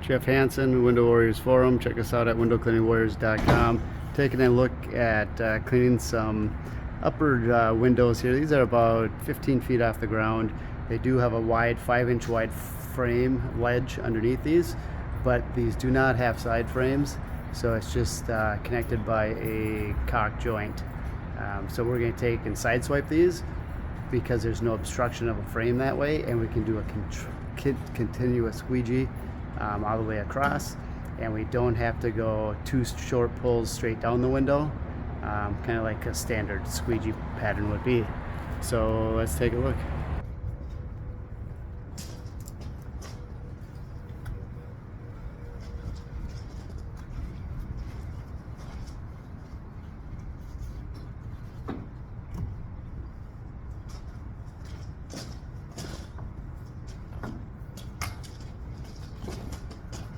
Jeff Hansen, Window Warriors Forum. Check us out at windowcleaningwarriors.com. Taking a look at cleaning some upper windows here. These are about 15 feet off the ground. They do have a wide 5-inch wide frame ledge underneath these, but these do not have side frames, so it's just connected by a cock joint. So we're going to take and side swipe these because there's no obstruction of a frame that way, and we can do a continuous squeegee all the way across, and we don't have to go two short pulls straight down the window, kind of like a standard squeegee pattern would be. So let's take a look.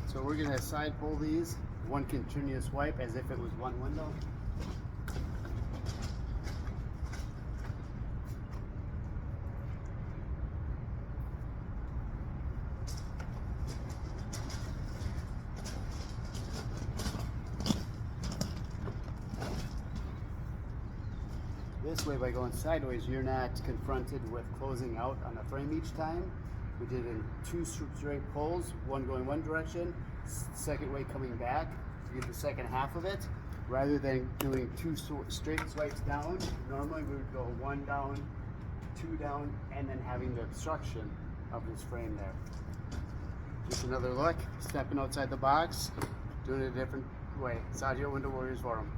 So we're going to side pull these, one continuous wipe as if it was one window. This way, by going sideways, you're not confronted with closing out on the frame each time. We did in two straight pulls, one going one direction, second way coming back to get the second half of it, rather than doing two straight swipes down. Normally we would go one down, two down, and then having the obstruction of this frame there. Just another look, stepping outside the box, doing it a different way. It's out here, Window Warriors Forum.